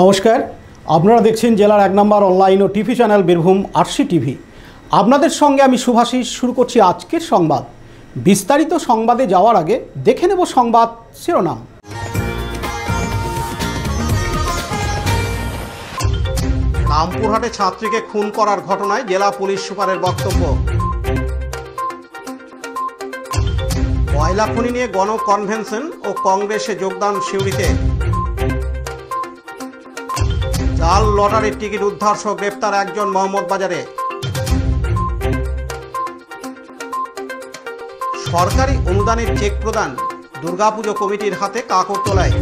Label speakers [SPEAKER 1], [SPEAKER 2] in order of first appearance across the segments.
[SPEAKER 1] নমস্কার, আপনারা দেখছেন জেলার 1 নম্বর অনলাইন ও TV channel Birbhum RC TV. আপনাদের সঙ্গে আমি শুভাশিস। শুরু করছি আজকের সংবাদ। বিস্তারিত সংবাদে যাওয়ার আগে দেখে নেব সংবাদ শিরোনাম। রামপুরহাটে ছাত্রীকে খুন করার ঘটনায় জেলা পুলিশ সুপারের বক্তব্য। কয়লা খনি নিয়ে গণ কনভেনশন ও কংগ্রেসে যোগদান সিউড়িতে। জাল লটারির টিকিট উদ্ধার সহ গ্রেপ্তার একজন মোহাম্মদবাজারে। সরকারি অনুদানের চেক প্রদান দুর্গাপুজো কমিটির হাতে কাকরতলায়।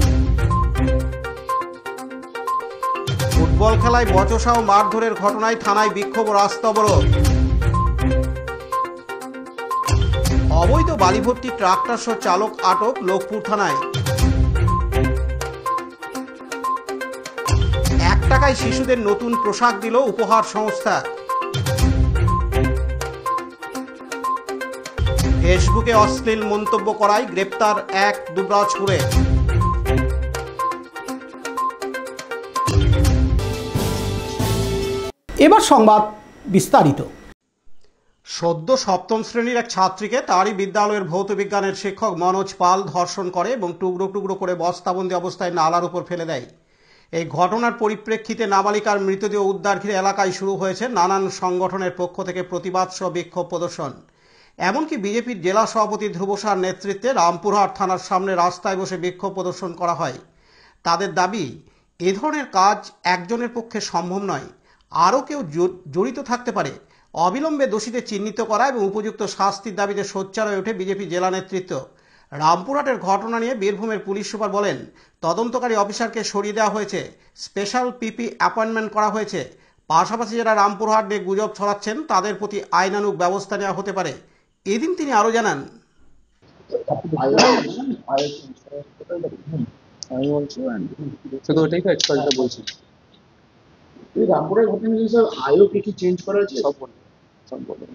[SPEAKER 1] ফুটবল খেলায় বচসা ও মারধরের ঘটনায় থানায় বিক্ষোভ ও রাস্তা অবরোধ। অবৈধ বালিভর্তি ট্রাক্টর সহ চালক আটক লোকপুর থানায়। 1 টাকায় শিশুদের নতুন পোশাক দিল উপহার সংস্থা। ফেসবুকে অশ্লীল মন্তব্য করায় গ্রেপ্তার এক দুবরাজপুরে। এবার সংবাদ বিস্তারিত। সদ্য 7ম শ্রেণীর এক ছাত্রীকে তারই বিদ্যালয়ের ভৌত বিজ্ঞানের শিক্ষক মনোজ পাল ধর্ষণ করে এবং টুকরো টুকরো করে বস্তাবন্দি অবস্থায় নালার উপর ফেলে দেয়। এই ঘটনার পরিপ্রেক্ষিতে নাবালিকার মৃতদেহ উদ্ধার ঘিরে এলাকায় শুরু হয়েছে নানান সংগঠনের পক্ষ থেকে প্রতিবাদ সহ বিক্ষোভ প্রদর্শন। এমনকি বিজেপির জেলা সভাপতি ধ্রুব সাহার নেতৃত্বে রামপুরহাট থানার সামনে রাস্তায় বসে বিক্ষোভ প্রদর্শন করা হয়। তাদের দাবি, এ ধরনের কাজ একজনের পক্ষে সম্ভব নয়, আরও কেউ জড়িত থাকতে পারে। অবিলম্বে দোষীদের চিহ্নিত করা এবং উপযুক্ত শাস্তির দাবিতে সোচ্চার হয়ে ওঠে বিজেপি জেলা নেতৃত্ব। রামপুরহাটের ঘটনা নিয়ে বীরভূমের পুলিশ সুপার বলেন, তদন্তকারী অফিসারকে সরিয়ে দেওয়া হয়েছে, স্পেশাল পিপি অ্যাপয়েন্টমেন্ট করা হয়েছে। পাশাপাশি যারা রামপুরহাট নিয়ে গুজব ছড়াচ্ছেন তাদের প্রতি আইনানুগ ব্যবস্থা নেওয়া হতে পারে। এদিন তিনি আরও জানান,
[SPEAKER 2] রামপুরের ঘটনা স্যার আয়ও কি চেঞ্জ করা হয়েছে? সব বলে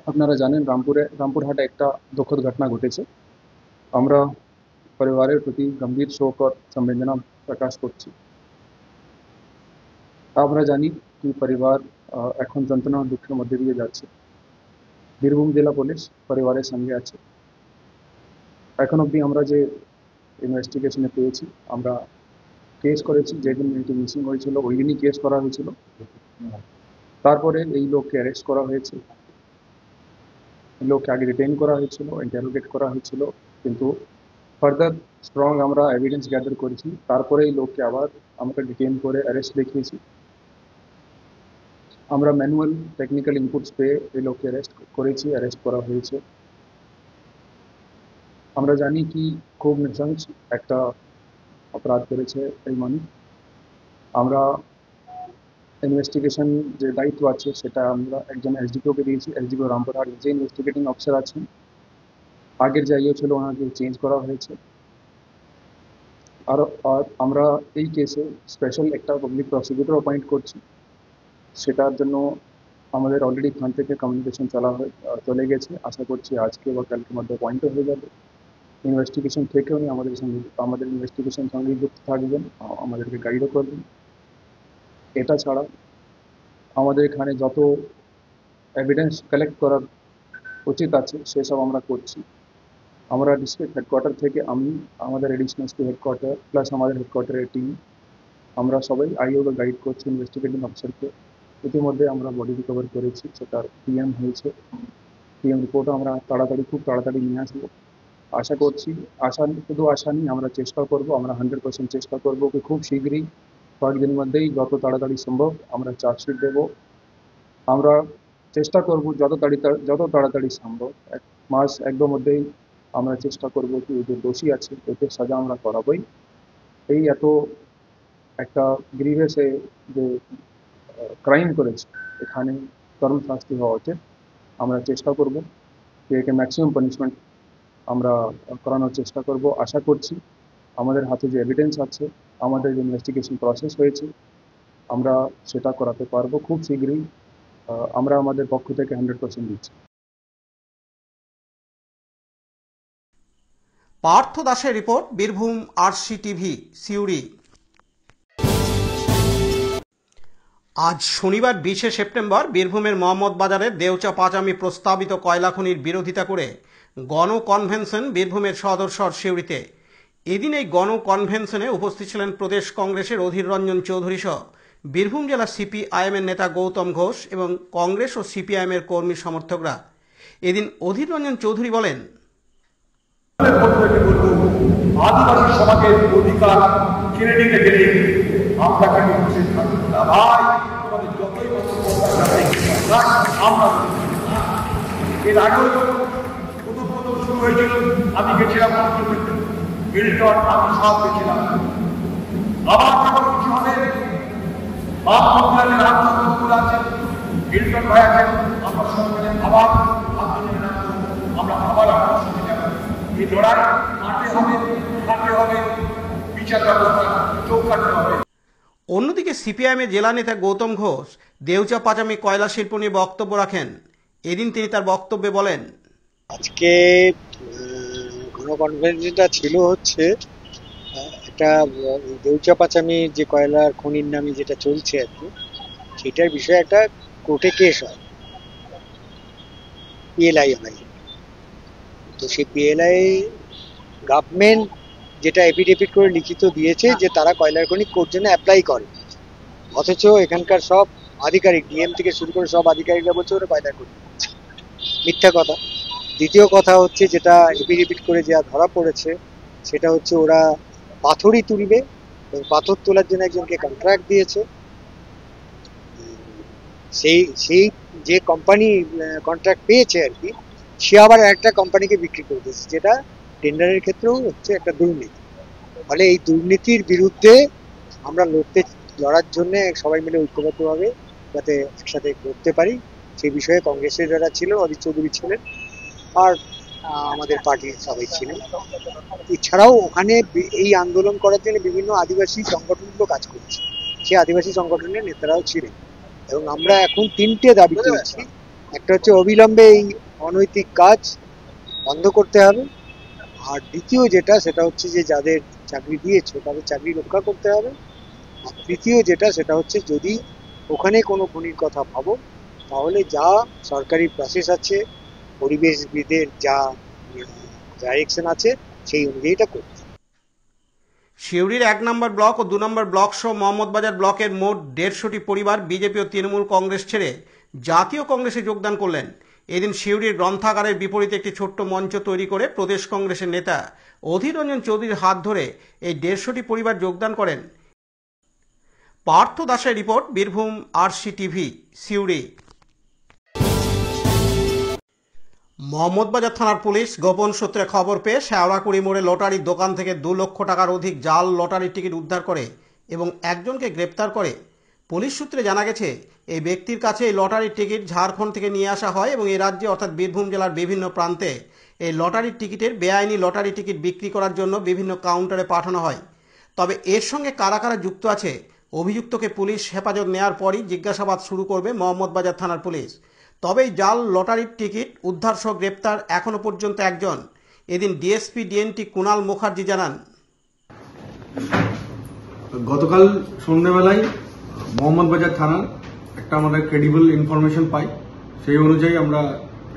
[SPEAKER 3] আপনারা জানেন রামপুরহাটে একটা দুঃখদ ঘটনা ঘটেছে। আমরা পরিবারের প্রতি গম্ভীর শোক ও সংবেদনা প্রকাশ করছি। আমরা জানি কি পরিবার এখন যন্ত্রণা দুঃখের মধ্যে দিয়ে যাচ্ছে। বীরভূম জেলা পুলিশ পরিবারের সঙ্গে আছে। এখন অবধি আমরা যে ইনভেস্টিগেশনে পেয়েছি, আমরা কেস করেছি। যেদিন মেয়েটি মিসিং হয়েছিল ওই দিনই কেস করা হয়েছিল। তারপরে এই লোককে অ্যারেস্ট করা হয়েছে। লোককে আগে ডিটেইন করা হয়েছিল, ইন্টারোগেট করা হয়েছিল, কিন্তু ফার্দার স্ট্রং আমরা এভিডেন্স গ্যাদার করেছি। তারপরে এই লোককে আবার আমাকে ডিটেইন করে অ্যারেস্ট দেখিয়েছি। আমরা ম্যানুয়াল টেকনিক্যাল ইনপুটস পেয়ে এই লোককে অ্যারেস্ট করা হয়েছে। আমরা জানি কি খুব নৃশংস একটা অপরাধ করেছে এই মানুষ। আমরা ইনভেস্টিগেশন যে দায়িত্ব আছে সেটা আমরা একজন এসডিপিওকে দিয়েছি। এসডিপিও রামপুরহাট যে ইনভেস্টিগেটিং অফিসার আছেন, আগের যে আইও ছিল ওনাকে চেঞ্জ করা হয়েছে। আর আমরা এই কেসে স্পেশাল একটা পাবলিক প্রসিকিউটর অ্যাপয়েন্ট করছি। সেটার জন্য আমাদের অলরেডি থান থেকে কমিউনিকেশন চলে গেছে। আশা করছি আজকে বা কালকের মধ্যে অ্যাপয়েন্টও হয়ে যাবে। ইনভেস্টিগেশন থেকে উনি আমাদের ইনভেস্টিগেশন সঙ্গে যুক্ত থাকবেন, আমাদেরকে গাইডও করবেন। এটা ছাড়া আমাদের এখানে যত এভিডেন্স কালেক্ট করার উচিত আছে সেসব আমরা করছি। আমরা ডিস্ট্রিক্ট হেডকোয়ার্টার থেকে আমাদের এডিশনাল এসপি হেডকোয়ার্টার প্লাস আমাদের হেডকোয়ার্টারের টিম, আমরা সবাই আইওকে গাইড করছি, ইনভেস্টিগেটিং অফিসারকে। ইতিমধ্যে আমরা বডি রিকভার করেছি, সেটার পিএম হয়েছে। পিএম রিপোর্টও আমরা খুব তাড়াতাড়ি নিয়ে আসবো। আশা করছি, শুধু আশা নেই, আমরা চেষ্টা করব, আমরা 100% চেষ্টা করব কি খুব শীঘ্রই কয়েকদিনের মধ্যেই যত তাড়াতাড়ি সম্ভব আমরা চার্জশিট দেবো। আমরা চেষ্টা করব যত তাড়াতাড়ি সম্ভব 1 মাস 1-2 মধ্যেই আমরা চেষ্টা করব কি যে দোষী আছে ওদের সাজা আমরা করাবই। এই এত একটা গ্রিভিয়াস যে ক্রাইম করেছে, এখানে চরম শাস্তি হওয়া উচিত। আমরা চেষ্টা করব যে একে ম্যাক্সিমাম পানিশমেন্ট আমরা করানোর চেষ্টা করব। আশা করছি আমাদের হাতে যে এভিডেন্স আছে, আমাদের যে ইনভেস্টিগেশন প্রসেস হয়েছে, আমরা সেটা করাতে পারবো খুব শীঘ্রই। আমরা আমাদের পক্ষ থেকে 100% দিচ্ছি।
[SPEAKER 1] পার্থ দাসের report, Birbhum RC TV, Suri. আজ শনিবার 20শে সেপ্টেম্বর বীরভূমের মোহাম্মদ বাজারের দেউচা পাচামি প্রস্তাবিত কয়লা খনির বিরোধিতা করে গণকনভেনশন বীরভূমের সদর শহর সিউড়িতে। এদিন এই গণকনভেনশনে উপস্থিত ছিলেন প্রদেশ কংগ্রেসের অধীর রঞ্জন চৌধুরী সহ বীরভূম জেলা সিপিআইএমের নেতা গৌতম ঘোষ এবং কংগ্রেস ও সিপিআইএমের কর্মী সমর্থকরা। এদিন অধীর রঞ্জন চৌধুরী বলেন,
[SPEAKER 4] আদিবাসী সমাজের অধিকার কেড়ে নিতে গেলে আমরা কেন বসে থাকবো না ভাই? আমাদের যতই আমরা এর আগেও প্রথম শুরু হয়েছিল, আমি গেছিলাম মিল্টন, আমি সব গেছিলাম। আবার যখন কিছু হবে, বাপ মন্ত্রণালয়ের রাজ্য আছেন, মিল্টন ভাই আছেন, আমরা সব মিলে আবার আমরা আবার আপনার সঙ্গে যাব। এই লড়াই মাঠে হবে, বিচার ব্যবস্থা চোখ কাটতে হবে।
[SPEAKER 1] অন্যদিকে সিপিআইএমের জেলা নেতা গৌতম ঘোষ দেউচা পাচামি কয়লা শিল্প নিয়ে বক্তব্য রাখেন। এদিন তিনি তার বক্তব্যে বলেন,
[SPEAKER 5] আজকে গণকনভেনশনটা ছিল হচ্ছে একটা দেউচা পাচামি যে কয়লার খনির নামে যেটা চলছে আর কি, সেটার বিষয়ে একটা কোর্টে কেস হয়, পিএলআই হয়। তো সেই পিএলআই গভর্নমেন্ট যেটা এফিডেভিট করে লিখিত দিয়েছে যে তারা কয়লার খনি কোর্ট জন্য অ্যাপ্লাই করে, অথচ এখানকার সব আধিকারিক ডিএম থেকে শুরু করে সব আধিকারিকরা বলছে ওরা কয়লার খনি করছে, মিথ্যা কথা। দ্বিতীয় কথা হচ্ছে যেটা এফিডেভিট করে যা ধরা পড়েছে সেটা হচ্ছে ওরা পাথরই তুলবে এবং পাথর তোলার জন্য একজনকে কন্ট্রাক্ট দিয়েছে। সেই যে কোম্পানি কন্ট্রাক্ট পেয়েছে আর কি, সে আবার একটা কোম্পানিকে বিক্রি করে দিয়েছে, যেটা টেন্ডারের ক্ষেত্রেও হচ্ছে একটা দুর্নীতি। ফলে এই দুর্নীতির বিরুদ্ধে আমরা লড়ার জন্য সবাই মিলে ঐক্যবদ্ধভাবে যাতে একসাথে করতে পারি, সেই বিষয়ে কংগ্রেসের যারা ছিল, অধীর চৌধুরী ছিলেন, আর আমাদের পার্টির সবাই ছিলেন। এছাড়াও ওখানে এই আন্দোলন করার জন্য বিভিন্ন আদিবাসী সংগঠনগুলো কাজ করছে, সেই আদিবাসী সংগঠনের নেতারাও ছিলেন। এবং আমরা এখন 3টে দাবি তুলছি। একটা হচ্ছে অবিলম্বে এই অনৈতিক কাজ বন্ধ করতে হবে, আর দ্বিতীয় যেটা সেটা হচ্ছে যে যাদের চাকরি দিয়েছে তাদের চাকরি রক্ষা করতে হবে, আর তৃতীয় যেটা সেটা হচ্ছে যদি ওখানে কোনো খনির কথা ভাবো তাহলে যা সরকারি প্রসেস আছে, পরিবেশবিদের যা ডাইরেকশন আছে সেই অনুযায়ী এটা করতে।
[SPEAKER 1] সিউড়ির 1 নম্বর ব্লক ও 2 নম্বর ব্লক সহ মোহাম্মদবাজার ব্লকের মোট 150টি পরিবার বিজেপি ও তৃণমূল কংগ্রেস ছেড়ে জাতীয় কংগ্রেসে যোগদান করলেন। এদিন সিউড়ির গ্রন্থাগারের বিপরীতে একটি ছোট্ট মঞ্চ তৈরি করে প্রদেশ কংগ্রেসের নেতা অধীর রঞ্জন চৌধুরীর হাত ধরে এই 150টি পরিবার যোগদান করেন। পার্থ দাসের report, Birbhum RC TV, Suri. Mohammad Bazar থানার পুলিশ গোপন সূত্রে খবর পেয়ে শেওড়াকুড়ি মোড়ে লটারির দোকান থেকে 2 লক্ষ টাকার অধিক জাল লটারির টিকিট উদ্ধার করে এবং একজনকে গ্রেপ্তার করে। পুলিশ সূত্রে জানা গেছে, এই ব্যক্তির কাছে এই লটারির টিকিট ঝাড়খণ্ড থেকে নিয়ে আসা হয় এবং এই রাজ্যে অর্থাৎ বীরভূম জেলার বিভিন্ন প্রান্তে এই লটারির টিকিটের বেআইনি লটারি টিকিট বিক্রি করার জন্য বিভিন্ন কাউন্টারে পাঠানো হয়। তবে এর সঙ্গে কারা কারা যুক্ত আছে, অভিযুক্তকে পুলিশ হেফাজত নেওয়ার পরই জিজ্ঞাসাবাদ শুরু করবে মোহাম্মদবাজার থানার পুলিশ। তবে এই জাল লটারির টিকিট উদ্ধার সহ গ্রেপ্তার এখনো পর্যন্ত একজন। এদিন ডিএসপি ডিএনটি কুণাল মুখার্জি জানান,
[SPEAKER 6] গতকাল সন্ধ্যেবেলায় মোহাম্মদবাজার থানার একটা আমাদের ক্রেডিবল ইনফরমেশন পাই, সেই অনুযায়ী আমরা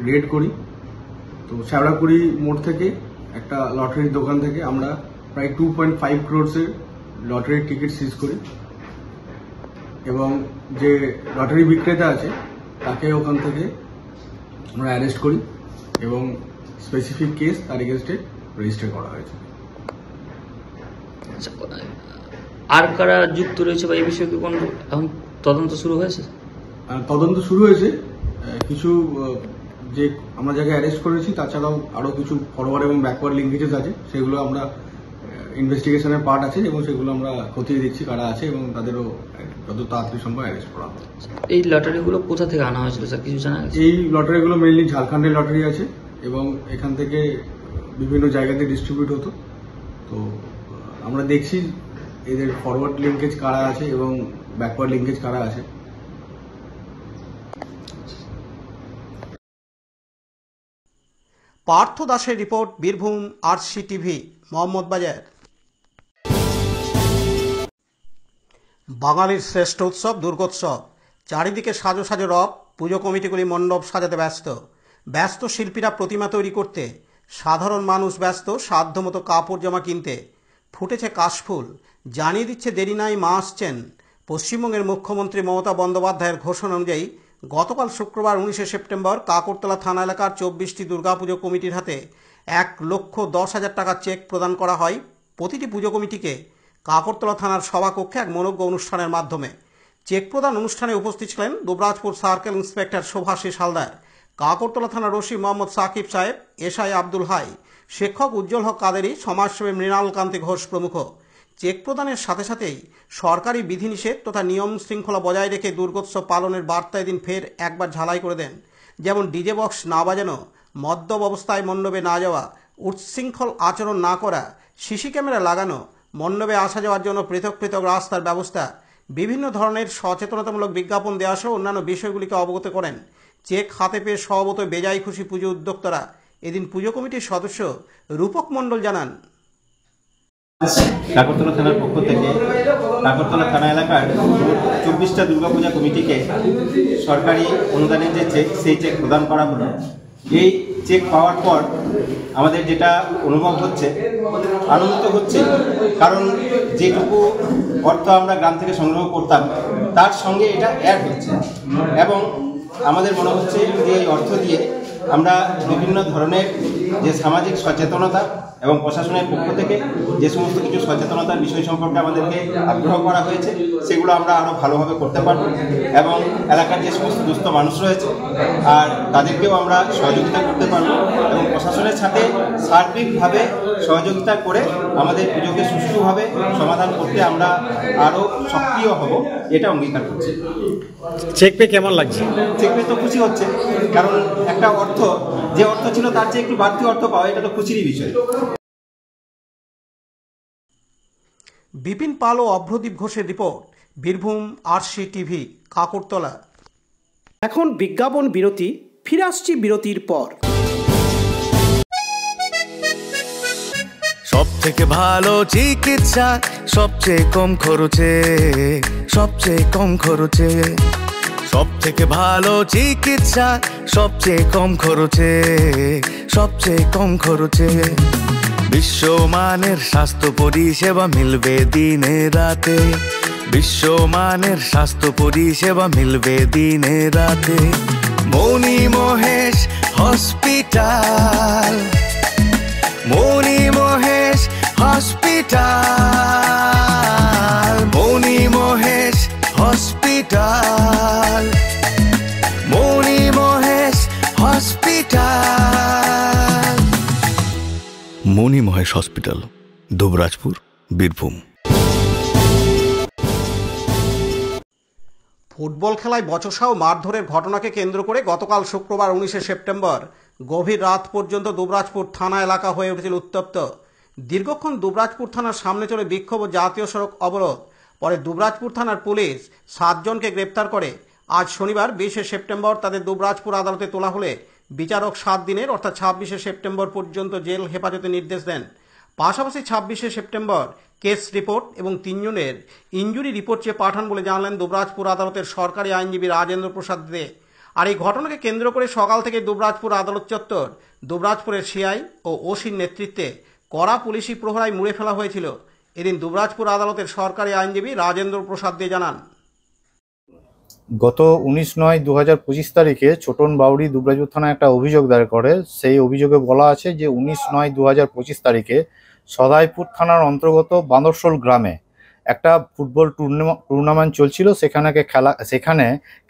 [SPEAKER 6] রেড করি। তো শেওড়াকুড়ি মোড় থেকে একটা লটারির দোকান থেকে আমরা প্রায় 2.5 crores লটারির টিকিট সিজ করি এবং যে লটারি বিক্রেতা আছে তাকে ওখান থেকে আমরা অ্যারেস্ট করি এবং স্পেসিফিক কেস তার এগেনস্টে রেজিস্টার করা হয়েছে।
[SPEAKER 7] আর কারা যুক্ত রয়েছে বা এই বিষয়ে কি কোনো এখন তদন্ত শুরু হয়েছে?
[SPEAKER 6] তদন্ত শুরু হয়েছে। কিছু যে আমরা যাকে অ্যারেস্ট করেছি তাছাড়াও আরো কিছু ফরওয়ার্ড এবং ব্যাকওয়ার্ড লিঙ্কেজেস আছে, সেগুলো আমরা ইনভেস্টিগেশনের পার্ট আছে এবং সেগুলো আমরা খতিয়ে দেখছি কারা আছে এবং তাদেরও যত তাড়াতাড়ি সম্ভব অ্যারেস্ট করা হবে।
[SPEAKER 7] এই লটারিগুলো কোথা থেকে আনা হয়েছিল স্যার, কিছু জানা গেছে?
[SPEAKER 6] এই লটারিগুলো মেইনলি ঝাড়খণ্ডের লটারি আছে এবং এখান থেকে বিভিন্ন জায়গাতে ডিস্ট্রিবিউট হতো। তো আমরা দেখছি এদের ফরওয়ার্ড লিঙ্কেজ কারা আছে এবং ব্যাকওয়ার্ড লিঙ্কেজ কারা আছে।
[SPEAKER 1] পার্থ দাসের report, Birbhum RC TV, Mohammad বাজার। বাঙালির শ্রেষ্ঠ উৎসব দুর্গোৎসব, চারিদিকে সাজো সাজো রব। পুজো কমিটিগুলি মণ্ডপ সাজাতে ব্যস্ত শিল্পীরা প্রতিমা তৈরি করতে, সাধারণ মানুষ ব্যস্ত সাধ্যমতো কাপড় জামা কিনতে। ফুটেছে কাশফুল, জানিয়ে দিচ্ছে দেরি নাই, মা আসছেন। পশ্চিমবঙ্গের মুখ্যমন্ত্রী মমতা বন্দ্যোপাধ্যায়ের ঘোষণা অনুযায়ী গতকাল শুক্রবার 19শে সেপ্টেম্বর কাকরতলা থানা এলাকার 24টি দুর্গাপুজো কমিটির হাতে 1,10,000 টাকার চেক প্রদান করা হয়। প্রতিটি পুজো কমিটিকে কাকরতলা থানার সভাকক্ষে এক মনোজ্ঞ অনুষ্ঠানের মাধ্যমে। চেক প্রদান অনুষ্ঠানে উপস্থিত ছিলেন দুবরাজপুর সার্কেল ইন্সপেক্টর শুভাশিস হালদার, কাকরতলা থানার ওসি মোহাম্মদ সাকিব সাহেব, এসআই আব্দুল হাই, শিক্ষক উজ্জ্বল হক কাদেরি, সমাজসেবী মৃণাল কান্তি ঘোষ প্রমুখ। চেক প্রদানের সাথে সাথেই সরকারি বিধিনিষেধ তথা নিয়ম শৃঙ্খলা বজায় রেখে দুর্গোৎসব পালনের বার্তা এদিন ফের একবার ঝালাই করে দেন। যেমন ডিজে বক্স না বাজানো, মদ্যপ অবস্থায় মণ্ডপে না যাওয়া, উচ্ছৃঙ্খল আচরণ না করা, সিসি ক্যামেরা লাগানো, মণ্ডপে আসা যাওয়ার জন্য পৃথক পৃথক রাস্তার ব্যবস্থা, বিভিন্ন ধরনের সচেতনতামূলক বিজ্ঞাপন দেওয়া সহ অন্যান্য বিষয়গুলিকে অবগত করেন। চেক হাতে পেয়ে স্বভাবতই বেজায় খুশি পুজো উদ্যোক্তারা। এদিন পুজো কমিটির সদস্য রূপক মণ্ডল জানান,
[SPEAKER 8] কাকরতলা থানার পক্ষ থেকে কাকরতলা থানা এলাকার 24টা দুর্গাপূজা কমিটিকে সরকারি অনুদানের যে চেক, সেই চেক প্রদান করা হলো। এই চেক পাওয়ার পর আমাদের যেটা অনুভব হচ্ছে, আনন্দিত হচ্ছে, কারণ যেটুকু অর্থ আমরা গ্রাম থেকে সংগ্রহ করতাম তার সঙ্গে এটা অ্যাড হচ্ছে এবং আমাদের মনে হচ্ছে যে এই অর্থ দিয়ে আমরা বিভিন্ন ধরনের যে সামাজিক সচেতনতা এবং প্রশাসনের পক্ষ থেকে যে সমস্ত কিছু সচেতনতার বিষয় সম্পর্কে আমাদেরকে আগ্রহ করা হয়েছে, সেগুলো আমরা আরও ভালোভাবে করতে পারব এবং এলাকার যে সমস্ত দুস্থ মানুষ রয়েছে আর তাদেরকেও আমরা সহযোগিতা করতে পারব এবং প্রশাসনের সাথে সার্বিকভাবে সহযোগিতা করে আমাদের পুজোকে সুষ্ঠুভাবে সমাধান করতে আমরা আরও সক্রিয় হব, এটা অঙ্গীকার করছি।
[SPEAKER 9] চেক পেয়ে কেমন লাগছে?
[SPEAKER 8] চেক পেয়ে তো খুশি হচ্ছে, কারণ একটা অর্থ যে অর্থ ছিল তার চেয়ে একটু বাড়তি অর্থ পাওয়া, এটা তো খুশিরই বিষয়।
[SPEAKER 1] বিপিন পাল ও অভ্রদীপ ঘোষের report, Birbhum RC TV, Kakartala. এখন বিজ্ঞাপন বিরতি, ফিরে আসছি বিরতির পর।
[SPEAKER 10] সব থেকে ভালো চিকিৎসা, সবচেয়ে কম খরচে, সবচেয়ে কম খরচে। সব থেকে ভালো চিকিৎসা, সবচেয়ে কম খরচে, সবচেয়ে কম খরচে। বিশ্বমানের স্বাস্থ্য পরিষেবা মিলবে দিনে রাতে, বিশ্বমানের স্বাস্থ্য পরিষেবা মিলবে দিনে রাতে। মণি মহেশ হসপিটাল, মণি মহেশ হসপিটাল, মণি মহেশ হসপিটাল, মণি মহেশ হসপিটাল। মণি মহেশ হসপিটাল, দুবরাজপুর, বীরভূম।
[SPEAKER 1] ফুটবল খেলায় বচসা ও মারধরের ঘটনাকে কেন্দ্র করে গতকাল শুক্রবার 19শে সেপ্টেম্বর গভীর রাত পর্যন্ত দুবরাজপুর থানা এলাকা হয়ে উঠেছিল উত্তপ্ত। দীর্ঘক্ষণ দুবরাজপুর থানার সামনে চলে বিক্ষোভ ও জাতীয় সড়ক অবরোধ। পরে দুবরাজপুর থানার পুলিশ 7 জনকে গ্রেপ্তার করে। আজ শনিবার 20শে সেপ্টেম্বর তাদের দুবরাজপুর আদালতে তোলা হলে বিচারক 7 দিনের অর্থাৎ 26শে সেপ্টেম্বর পর্যন্ত জেল হেফাজতে নির্দেশ দেন। পাশাপাশি 26শে সেপ্টেম্বর কেস রিপোর্ট এবং 3 জনের ইনজুরি রিপোর্ট চেয়ে পাঠান বলে জানালেন দুবরাজপুর আদালতের সরকারি আইনজীবী রাজেন্দ্র প্রসাদ দে। আর এই ঘটনাকে কেন্দ্র করে সকাল থেকে দুবরাজপুর আদালত চত্বর দুবরাজপুরের সিআই ও ওসির নেতৃত্বে কড়া পুলিশি প্রহরায় মুড়ে ফেলা হয়েছিল। এদিন দুবরাজপুর আদালতের সরকারি আইনজীবী রাজেন্দ্র প্রসাদ দে জানান,
[SPEAKER 11] গত 19/9/2025 তারিখে ছোটন বাউরি দুবরাজপুর থানায় একটা অভিযোগ দায়ের করে। সেই অভিযোগে বলা আছে যে 19/9/2025 তারিখে সদাইপুর থানার অন্তর্গত বান্দরশোল গ্রামে একটা ফুটবল টুর্নামেন্ট চলছিল। সেখানে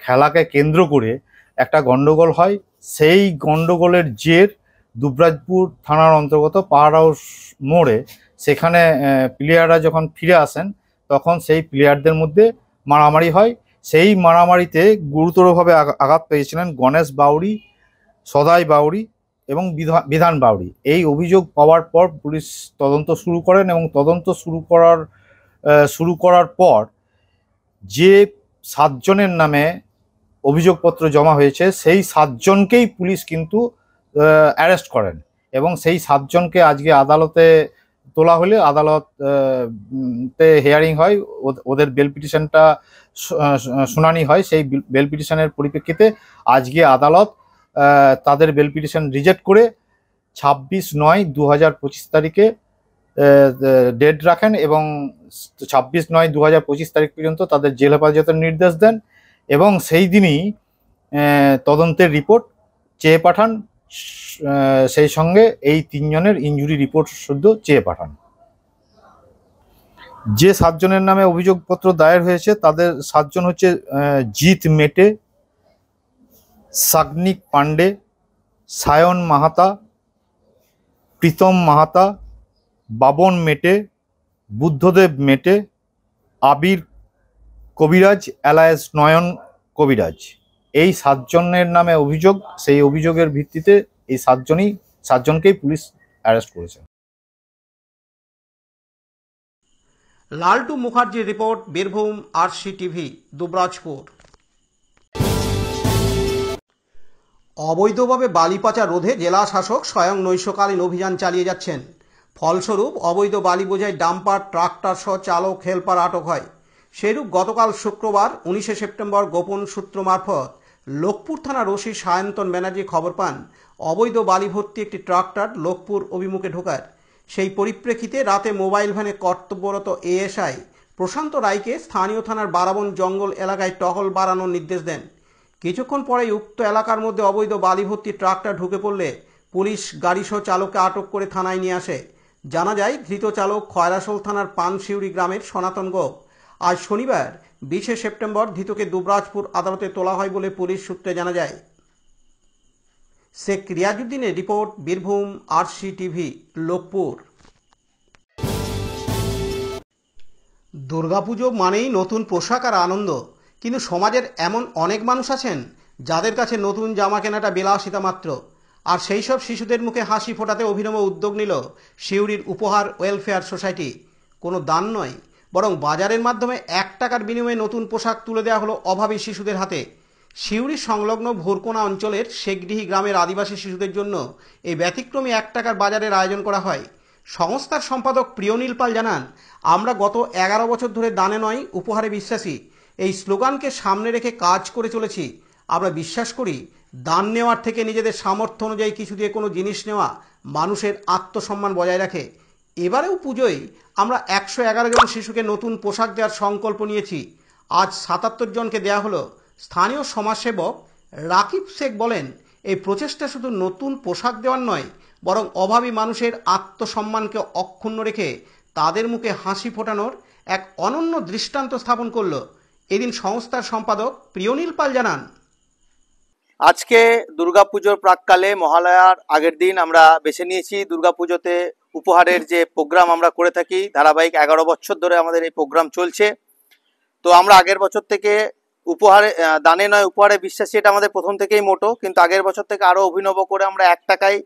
[SPEAKER 11] খেলাকে কেন্দ্র করে একটা গন্ডগোল হয়। সেই গন্ডগোলের জের দুবরাজপুর থানার অন্তর্গত পাহাড় হাউস মোড়ে সেখানে প্লেয়াররা যখন ফিরে আসেন তখন সেই প্লেয়ারদের মধ্যে মারামারি হয়। সেই মারামারিতে গুরুতরভাবে আঘাত পেয়েছিলেন গণেশ বাউরি, সদাই বাউরি এবং বিধান বাউরি। এই অভিযোগ পাওয়ার পর পুলিশ তদন্ত শুরু করেন এবং তদন্ত শুরু করার পর যে 7 জনের নামে অভিযোগপত্র জমা হয়েছে সেই 7 জনকেই পুলিশ কিন্তু অ্যারেস্ট করেন এবং সেই 7 জনকে আজকে আদালতে তোলা হলে আদালত তে হিয়ারিং হয়, ওদের বেল পিটিশনটা শুনানি হয়। সেই বেল পিটিশনের পরিপ্রেক্ষিতে আজকে আদালত তাদের বেল পিটিশন রিজেক্ট করে 26/9/2025 তারিখে ডেট রাখেন এবং 26/9/2025 তারিখ পর্যন্ত তাদের জেল হেফাজতের নির্দেশ দেন এবং সেই দিনই তদন্তের রিপোর্ট চেয়ে পাঠান। সেই সঙ্গে এই 3 জনের ইনজুরি রিপোর্ট শুদ্ধ চেয়ে পাঠান। যে 7 জনের নামে অভিযোগপত্র দায়ের হয়েছে তাদের 7 জন হচ্ছে জিৎ মেটে, সাগনিক পান্ডে, সায়ন মাহাতা, প্রীতম মাহাতা, বাবন মেটে, বুদ্ধদেব মেটে, আবির কবিরাজ অ্যালায়েস নয়ন কবিরাজ। এই 7 জনের নামে অভিযোগ। সেই অভিযোগের ভিত্তিতে এই 7 জনকেই পুলিশ অ্যারেস্ট করেছে।
[SPEAKER 1] লালটু মুখার্জির রিপোর্ট, বীরভূম RCTV, দুবরাজপুর। অবৈধভাবে বালি পাচার রোধে জেলা শাসক স্বয়ং নৈশকালীন অভিযান চালিয়ে যাচ্ছেন। ফলস্বরূপ অবৈধ বালি বোঝাই ডাম্পার, ট্রাক্টর সহ চালক, হেলপার আটক হয়। সেরূপ গতকাল শুক্রবার 19শে সেপ্টেম্বর গোপন সূত্র মারফত লোকপুর থানার ওসি সায়ন্তন ব্যানার্জি খবর পান অবৈধ বালি ভর্তি একটি ট্রাক্টর লোকপুর অভিমুখে ঢোকার। সেই পরিপ্রেক্ষিতে রাতে মোবাইল ভ্যানে কর্তব্যরত ASI প্রশান্ত রায়কে স্থানীয় থানার বারাবন জঙ্গল এলাকায় টহল বাড়ানোর নির্দেশ দেন। কিছুক্ষণ পরেই উক্ত এলাকার মধ্যে অবৈধ বালি ভর্তি ট্রাক্টর ঢুকে পড়লে পুলিশ গাড়িসহ চালককে আটক করে থানায় নিয়ে আসে। জানা যায় ধৃত চালক খয়রাসোল থানার পানশিউড়ি গ্রামের সনাতন গোপ। আজ শনিবার 20শে সেপ্টেম্বর ধৃতকে দুবরাজপুর আদালতে তোলা হয় বলে পুলিশ সূত্রে জানা যায়। শেখ রিয়াজউদ্দিনের রিপোর্ট, বীরভূম RCTV, লোকপুর। দুর্গাপুজো মানেই নতুন পোশাক আর আনন্দ, কিন্তু সমাজের এমন অনেক মানুষ আছেন যাদের কাছে নতুন জামা কেনাটা বিলাসিতা মাত্র। আর সেই সব শিশুদের মুখে হাসি ফোটাতে অভিনব উদ্যোগ নিল সিউড়ির উপহার ওয়েলফেয়ার সোসাইটি। কোনো দান নয়, বরং বাজারের মাধ্যমে 1 টাকার বিনিময়ে নতুন পোশাক তুলে দেওয়া হলো অভাবী শিশুদের হাতে। সিউড়ি সংলগ্ন ভোরকোনা অঞ্চলের শেখডিহি গ্রামের আদিবাসী শিশুদের জন্য এই ব্যতিক্রমী 1 টাকার বাজারের আয়োজন করা হয়। সংস্থার সম্পাদক প্রিয়নীল পাল জানান, আমরা গত 11 বছর ধরে দানে নয় উপহারে বিশ্বাসী। এই স্লোগানকে সামনে রেখে কাজ করে চলেছি। আমরা বিশ্বাস করি দান নেওয়ার থেকে নিজেদের সামর্থ্য অনুযায়ী কিছু দিয়ে কোনো জিনিস নেওয়া মানুষের আত্মসম্মান বজায় রাখে। এবারেও পুজোয় আমরা 111 জন শিশুকে নতুন পোশাক দেওয়ার সংকল্প নিয়েছি। আজ 77 জনকে দেয়া হলো। স্থানীয় সমাজসেবক রাকিব শেখ বলেন, এই প্রচেষ্টা শুধু নতুন পোশাক দেওয়ার নয়, বরং অভাবী মানুষের আত্মসম্মানকে অক্ষুণ্ণ রেখে তাদের মুখে হাসি ফোটানোর এক অনন্য দৃষ্টান্ত স্থাপন করল। এদিন সংস্থার সম্পাদক প্রিয়নীল পাল জানান,
[SPEAKER 12] আজকে দুর্গাপুজোর প্রাককালে মহালয়ার আগের দিন আমরা বেছে নিয়েছি দুর্গাপুজোতে উপহারের যে প্রোগ্রাম আমরা করে থাকি। ধারাবাহিক 11 বছর ধরে আমাদের এই প্রোগ্রাম চলছে। তো আমরা আগের বছর থেকে উপহারে দানে নয় উপহারে বিশ্বাসী, এটা আমাদের প্রথম থেকেই মোটো, কিন্তু আগের বছর থেকে আরো অভিনব করে আমরা 1 টাকায়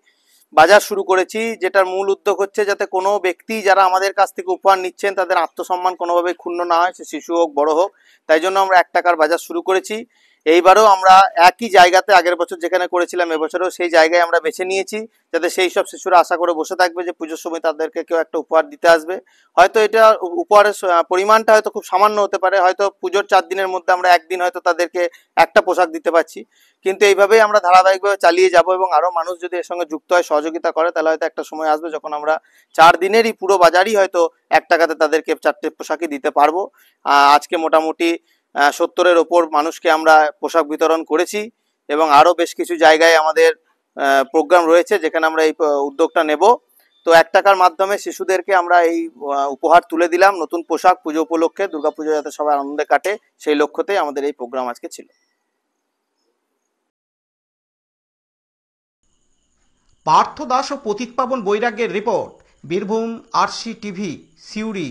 [SPEAKER 12] বাজার শুরু করেছি, যেটার মূল উদ্যোগ হচ্ছে যাতে কোনো ব্যক্তি যারা আমাদের কাছ থেকে উপহার নিচ্ছেন তাদের আত্মসম্মান কোনোভাবে ক্ষুণ্ণ না হয়, সে শিশু হোক বড় হোক। তাই জন্য আমরা 1 টাকার বাজার শুরু করেছি। এইবারও আমরা একই জায়গাতে আগের বছর যেখানে করেছিলাম এবছরও সেই জায়গায় আমরা বেছে নিয়েছি, যাতে সেই সব শিশুরা আশা করে বসে থাকবে যে পুজোর সময় তাদেরকে কেউ একটা উপহার দিতে আসবে। হয়তো এটা উপহারের পরিমাণটা হয়তো খুব সামান্য হতে পারে, হয়তো পুজোর 4 দিনের মধ্যে আমরা একদিন হয়তো তাদেরকে একটা পোশাক দিতে পারছি, কিন্তু এইভাবেই আমরা ধারাবাহিকভাবে চালিয়ে যাব এবং আরো মানুষ যদি এর সঙ্গে যুক্ত হয়, সহযোগিতা করে, তাহলে হয়তো একটা সময় আসবে যখন আমরা 4 দিনেরই পুরো বাজারই হয়তো 1 টাকাতে তাদেরকে 4টে পোশাকই দিতে পারবো। আজকে মোটামুটি 70-এর ওপর মানুষকে আমরা পোশাক বিতরণ করেছি এবং আরো বেশ কিছু জায়গায় আমাদের প্রোগ্রাম রয়েছে যেখানে আমরা এই উদ্যোগটা নেব। তো 1 টাকার মাধ্যমে শিশুদেরকে আমরা এই উপহার তুলে দিলাম, নতুন পোশাক পুজো উপলক্ষে, দুর্গাপুজো যাতে সবাই আনন্দে কাটে সেই লক্ষ্যতেই আমাদের এই প্রোগ্রাম আজকে ছিল।
[SPEAKER 1] পার্থ দাস ও পতিত পাবন বৈরাগ্যের রিপোর্ট, বীরভূম RCTV, সিউড়ি।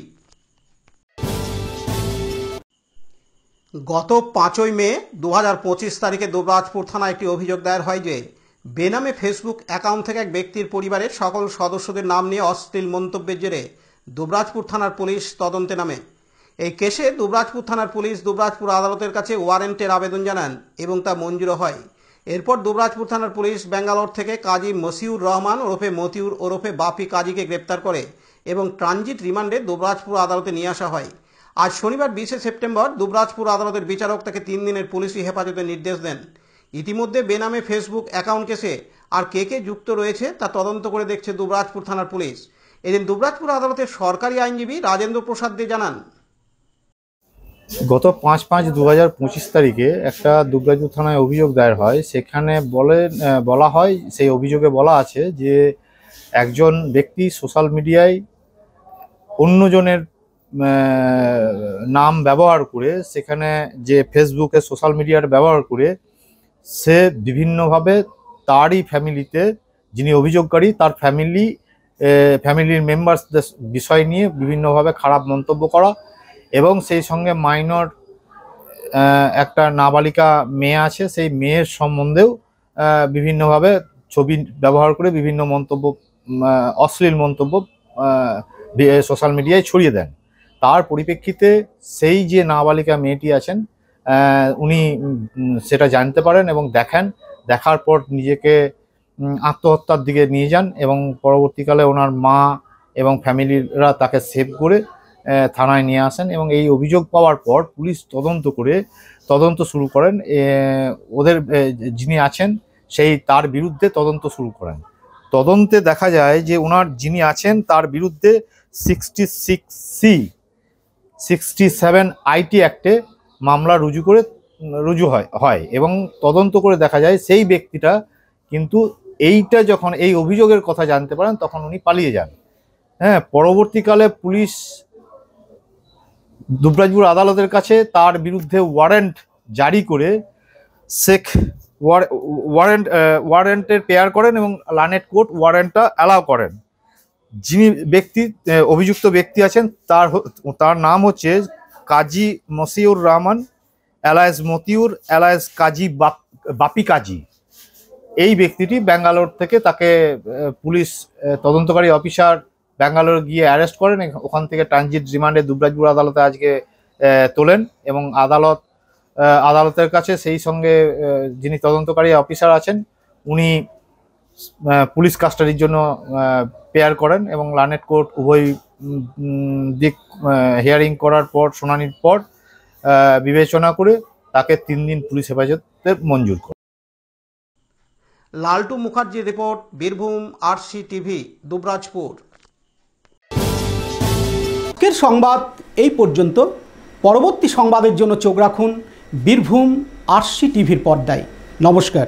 [SPEAKER 1] গত 5ই মে 2025 তারিখে দুবরাজপুর থানায় একটি অভিযোগ দায়ের হয় যে বেনামে ফেসবুক অ্যাকাউন্ট থেকে এক ব্যক্তির পরিবারের সকল সদস্যদের নাম নিয়ে অশ্লীল মন্তব্যের জেরে দুবরাজপুর থানার পুলিশ তদন্তে নামে। এই কেসে দুবরাজপুর থানার পুলিশ দুবরাজপুর আদালতের কাছে ওয়ারেন্টের আবেদন জানান এবং তা মঞ্জুর হয়। এরপর দুবরাজপুর থানার পুলিশ ব্যাঙ্গালোর থেকে কাজী মসিউর রহমান ওরফে মতিউর ওরফে বাপি কাজীকে গ্রেপ্তার করে এবং ট্রানজিট রিমান্ডে দুবরাজপুর আদালতে নিয়ে আসা হয়। আজ শনিবার 20শে সেপ্টেম্বর দুবরাজপুর আদালতের বিচারক তাকে 3 দিনের পুলিশি হেফাজতের নির্দেশ দেন। ইতিমধ্যে বেনামে ফেসবুক অ্যাকাউন্ট কেসে আর কে যুক্ত রয়েছে তা তদন্ত করে দেখছে দুবরাজপুর থানার পুলিশ। এদিন দুবরাজপুর আদালতের সরকারি আইনজীবী রাজেন্দ্র প্রসাদ দে জানান,
[SPEAKER 11] গত 5/5/2025 তারিখে একটা দুবরাজপুর থানায় অভিযোগ দায়ের হয়। সেখানে বলা হয়, সেই অভিযোগে বলা আছে যে একজন ব্যক্তি সোশ্যাল মিডিয়ায় অন্যজনের নাম ব্যবহার করে, সেখানে যে ফেসবুকে সোশ্যাল মিডিয়ার ব্যবহার করে সে বিভিন্নভাবে তারই ফ্যামিলিতে, যিনি অভিযোগকারী তার ফ্যামিলির মেম্বার্সদের বিষয় নিয়ে বিভিন্নভাবে খারাপ মন্তব্য করা এবং সেই সঙ্গে মাইনর একটা নাবালিকা মেয়ে আছে, সেই মেয়ের সম্বন্ধেও বিভিন্নভাবে ছবি ব্যবহার করে বিভিন্ন মন্তব্য, অশ্লীল মন্তব্য সোশ্যাল মিডিয়ায় ছড়িয়ে দেন। তার পরিপ্রেক্ষিতে সেই যে নাবালিকা মেয়েটি আছেন উনি সেটা জানতে পারেন এবং দেখার পর নিজেকে আত্মহত্যার দিকে নিয়ে যান এবং পরবর্তীকালে ওনার মা এবং ফ্যামিলিরা তাকে সেভ করে থানায় নিয়ে আসেন এবং এই অভিযোগ পাওয়ার পর পুলিশ তদন্ত শুরু করেন। ওদের যিনি আছেন তার বিরুদ্ধে তদন্ত শুরু করেন। তদন্তে দেখা যায় যে ওনার যিনি আছেন তার বিরুদ্ধে 66C67 আইটি অ্যাক্টে মামলা রুজু হয় এবং তদন্ত করে দেখা যায় সেই ব্যক্তিটা কিন্তু যখন এই অভিযোগের কথা জানতে পারেন তখন উনি পালিয়ে যান। হ্যাঁ, পরবর্তীকালে পুলিশ দুবরাজপুর আদালতের কাছে তার বিরুদ্ধে ওয়ারেন্ট জারি করে ওয়ারেন্টের পেয়ার করেন এবং লানেট কোর্ট ওয়ারেন্টটা অ্যালাউ করেন। যিনি অভিযুক্ত ব্যক্তি আছেন তার নাম হচ্ছে কাজী মসিউর রহমান এলায়েস মতিউর এলায়েস কাজী বাপি কাজী। এই ব্যক্তিটি ব্যাঙ্গালোর থেকে তাকে পুলিশ তদন্তকারী অফিসার ব্যাঙ্গালোর গিয়ে অ্যারেস্ট করেন। ওখান থেকে ট্রানজিট রিমান্ডে দুবরাজপুর আদালতে আজকে তোলেন এবং আদালতের কাছে সেই সঙ্গে যিনি তদন্তকারী অফিসার আছেন উনি পুলিশ কাস্টাডির জন্য পেয়ার করেন এবং লানেট কোর্ট উভয় দিক হিয়ারিং করার পর, শুনানির পর বিবেচনা করে তাকে 3 দিন পুলিশ হেফাজতে মঞ্জুর করে।
[SPEAKER 1] লালটু মুখার্জির report, Birbhum RC TV, Dubrajpur. আজকের সংবাদ এই পর্যন্ত। পরবর্তী সংবাদের জন্য চোখ রাখুন বীরভূম আরসি টিভির পর্দায়। নমস্কার।